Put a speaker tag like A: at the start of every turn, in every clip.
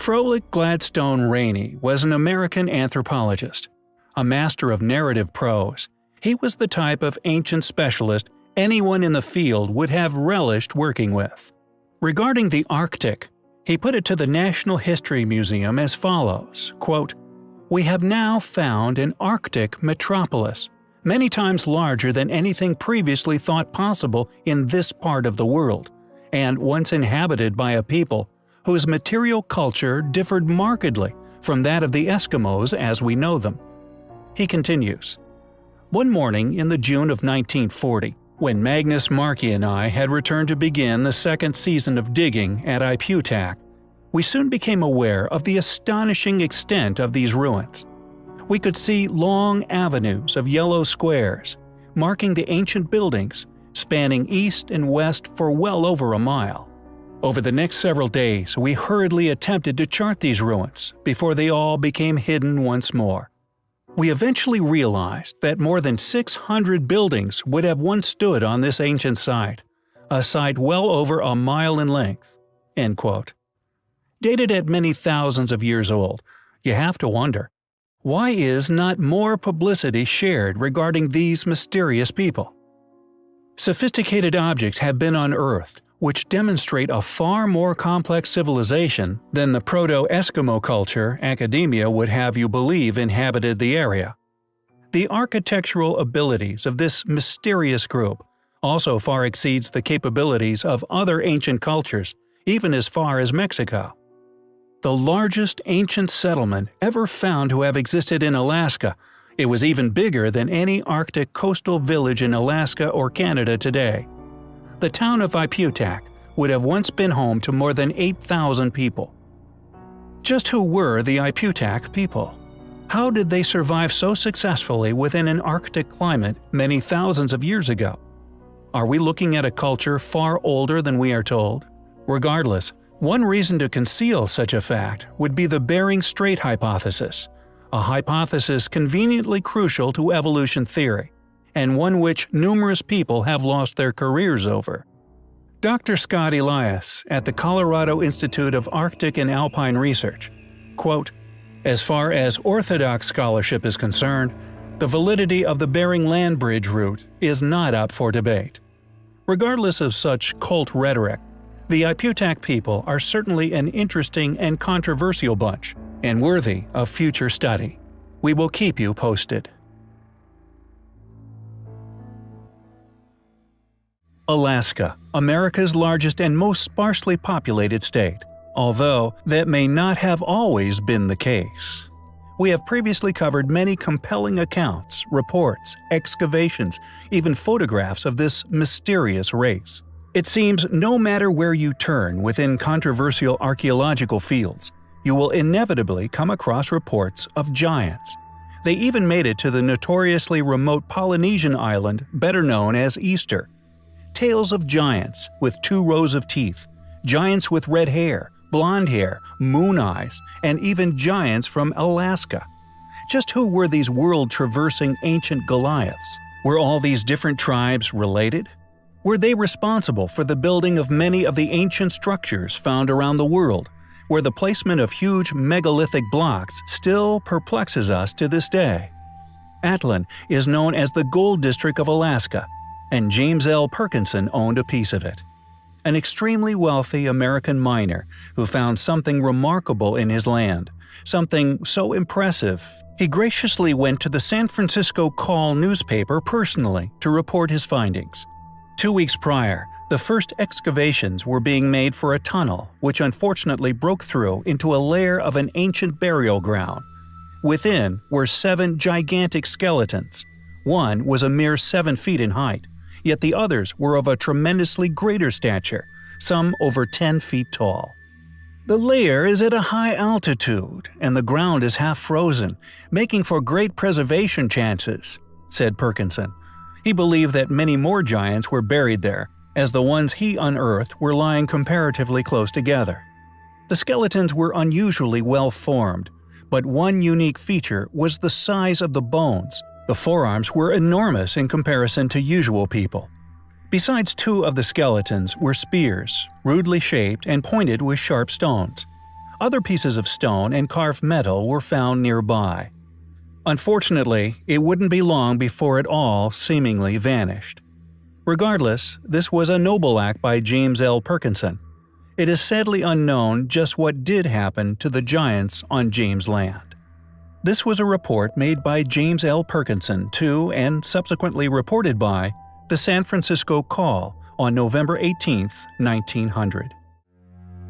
A: Froelich Gladstone Rainey was an American anthropologist. A master of narrative prose, he was the type of ancient specialist anyone in the field would have relished working with. Regarding the Arctic, he put it to the National History Museum as follows, quote, "We have now found an Arctic metropolis, many times larger than anything previously thought possible in this part of the world, and once inhabited by a people whose material culture differed markedly from that of the Eskimos as we know them." He continues, "One morning in the June of 1940, when Magnus Markey and I had returned to begin the second season of digging at Iputak, we soon became aware of the astonishing extent of these ruins. We could see long avenues of yellow squares, marking the ancient buildings, spanning east and west for well over a mile. Over the next several days, we hurriedly attempted to chart these ruins before they all became hidden once more. We eventually realized that more than 600 buildings would have once stood on this ancient site, a site well over a mile in length." End quote. Dated at many thousands of years old, you have to wonder, why is not more publicity shared regarding these mysterious people? Sophisticated objects have been unearthed, which demonstrate a far more complex civilization than the proto-Eskimo culture academia would have you believe inhabited the area. The architectural abilities of this mysterious group also far exceeds the capabilities of other ancient cultures, even as far as Mexico. The largest ancient settlement ever found to have existed in Alaska, it was even bigger than any Arctic coastal village in Alaska or Canada today. The town of Iputak would have once been home to more than 8,000 people. Just who were the Iputak people? How did they survive so successfully within an Arctic climate many thousands of years ago? Are we looking at a culture far older than we are told? Regardless, one reason to conceal such a fact would be the Bering Strait hypothesis, a hypothesis conveniently crucial to evolution theory, and one which numerous people have lost their careers over. Dr. Scott Elias at the Colorado Institute of Arctic and Alpine Research, quote, "As far as orthodox scholarship is concerned, the validity of the Bering Land Bridge route is not up for debate. Regardless of such cult rhetoric, the Iputak people are certainly an interesting and controversial bunch, and worthy of future study. We will keep you posted." Alaska, America's largest and most sparsely populated state, although that may not have always been the case. We have previously covered many compelling accounts, reports, excavations, even photographs of this mysterious race. It seems no matter where you turn within controversial archaeological fields, you will inevitably come across reports of giants. They even made it to the notoriously remote Polynesian island better known as Easter. Tales of giants with 2 rows of teeth, giants with red hair, blonde hair, moon eyes, and even giants from Alaska. Just who were these world-traversing ancient Goliaths? Were all these different tribes related? Were they responsible for the building of many of the ancient structures found around the world, where the placement of huge megalithic blocks still perplexes us to this day? Atlin is known as the Gold District of Alaska, and James L. Perkinson owned a piece of it. An extremely wealthy American miner who found something remarkable in his land, something so impressive, he graciously went to the San Francisco Call newspaper personally to report his findings. 2 weeks prior, the first excavations were being made for a tunnel which unfortunately broke through into a layer of an ancient burial ground. Within were 7 gigantic skeletons. One was a mere 7 feet in height, yet the others were of a tremendously greater stature, some over 10 feet tall. "The layer is at a high altitude, and the ground is half frozen, making for great preservation chances," said Perkinson. He believed that many more giants were buried there, as the ones he unearthed were lying comparatively close together. The skeletons were unusually well formed, but one unique feature was the size of the bones. The forearms were enormous in comparison to usual people. Besides 2 of the skeletons were spears, rudely shaped and pointed with sharp stones. Other pieces of stone and carved metal were found nearby. Unfortunately, it wouldn't be long before it all seemingly vanished. Regardless, this was a noble act by James L. Perkinson. It is sadly unknown just what did happen to the giants on James Land. This was a report made by James L. Perkinson to, and subsequently reported by, the San Francisco Call on November 18, 1900.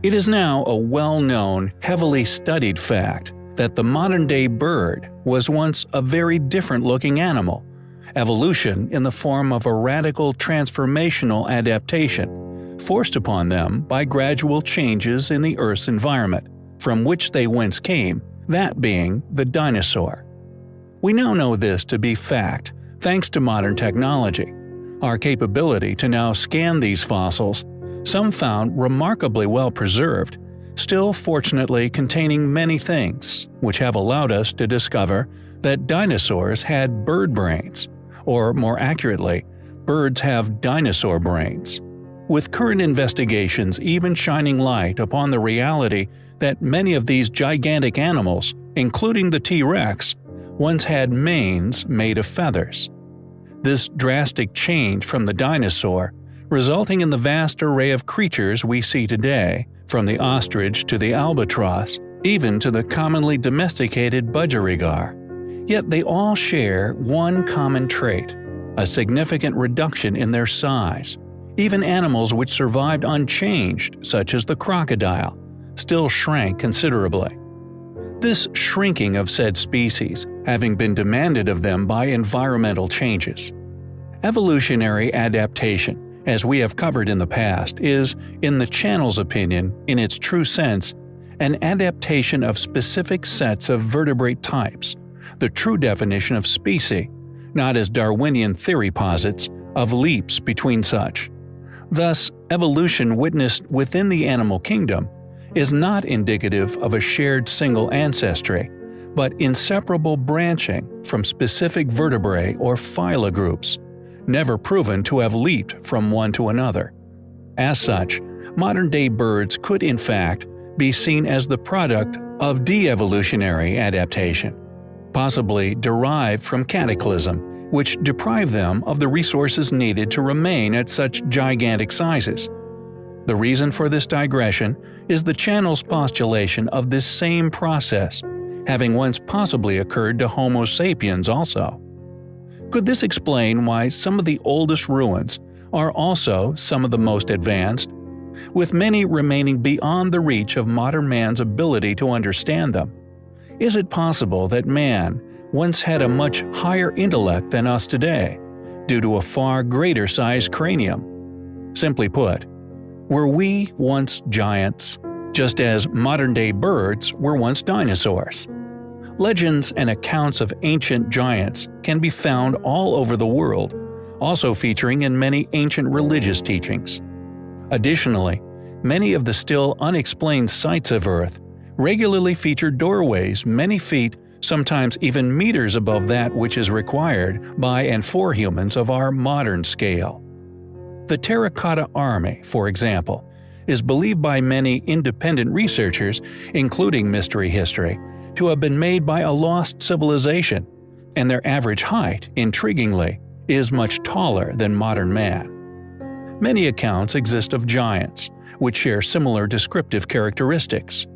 A: It is now a well-known, heavily studied fact that the modern-day bird was once a very different-looking animal. Evolution in the form of a radical transformational adaptation, forced upon them by gradual changes in the Earth's environment, from which they whence came, that being the dinosaur. We now know this to be fact thanks to modern technology. Our capability to now scan these fossils, some found remarkably well preserved, still fortunately containing many things, which have allowed us to discover that dinosaurs had bird brains, or more accurately, birds have dinosaur brains. With current investigations even shining light upon the reality that many of these gigantic animals, including the T-Rex, once had manes made of feathers. This drastic change from the dinosaur, resulting in the vast array of creatures we see today, from the ostrich to the albatross, even to the commonly domesticated budgerigar. Yet they all share one common trait: a significant reduction in their size. Even animals which survived unchanged, such as the crocodile, still shrank considerably. This shrinking of said species having been demanded of them by environmental changes. Evolutionary adaptation, as we have covered in the past, is, in the channel's opinion, in its true sense, an adaptation of specific sets of vertebrate types, the true definition of species, not as Darwinian theory posits, of leaps between such. Thus, evolution witnessed within the animal kingdom is not indicative of a shared single ancestry, but inseparable branching from specific vertebrae or phyla groups, never proven to have leaped from one to another. As such, modern-day birds could in fact be seen as the product of de-evolutionary adaptation, possibly derived from cataclysm, which deprived them of the resources needed to remain at such gigantic sizes. The reason for this digression is the channel's postulation of this same process, having once possibly occurred to Homo sapiens also. Could this explain why some of the oldest ruins are also some of the most advanced, with many remaining beyond the reach of modern man's ability to understand them? Is it possible that man once had a much higher intellect than us today, due to a far greater sized cranium? Simply put, were we once giants, just as modern-day birds were once dinosaurs? Legends and accounts of ancient giants can be found all over the world, also featuring in many ancient religious teachings. Additionally, many of the still unexplained sites of Earth regularly feature doorways many feet, sometimes even meters above that which is required by and for humans of our modern scale. The Terracotta Army, for example, is believed by many independent researchers, including Mystery History, to have been made by a lost civilization, and their average height, intriguingly, is much taller than modern man. Many accounts exist of giants, which share similar descriptive characteristics: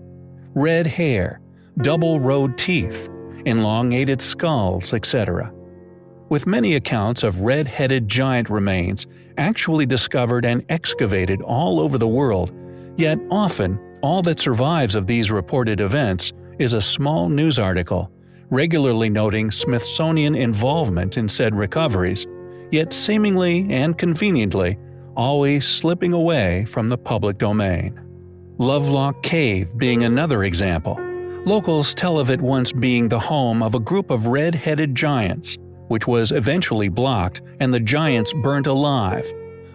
A: red hair, double-rowed teeth, elongated skulls, etc. With many accounts of red-headed giant remains actually discovered and excavated all over the world, yet often all that survives of these reported events is a small news article, regularly noting Smithsonian involvement in said recoveries, yet seemingly and conveniently always slipping away from the public domain. Lovelock Cave being another example. Locals tell of it once being the home of a group of red-headed giants, which was eventually blocked and the giants burnt alive.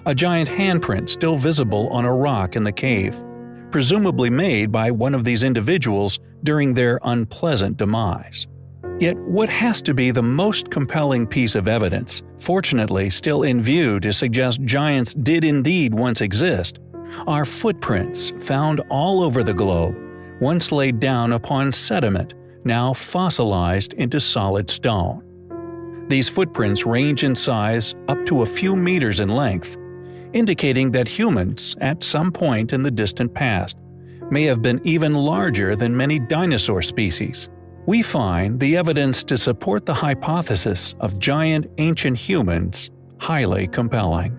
A: A giant handprint still visible on a rock in the cave, presumably made by one of these individuals during their unpleasant demise. Yet what has to be the most compelling piece of evidence, fortunately still in view to suggest giants did indeed once exist, are footprints found all over the globe, once laid down upon sediment, now fossilized into solid stone. These footprints range in size up to a few meters in length, indicating that humans, at some point in the distant past, may have been even larger than many dinosaur species. We find the evidence to support the hypothesis of giant ancient humans highly compelling.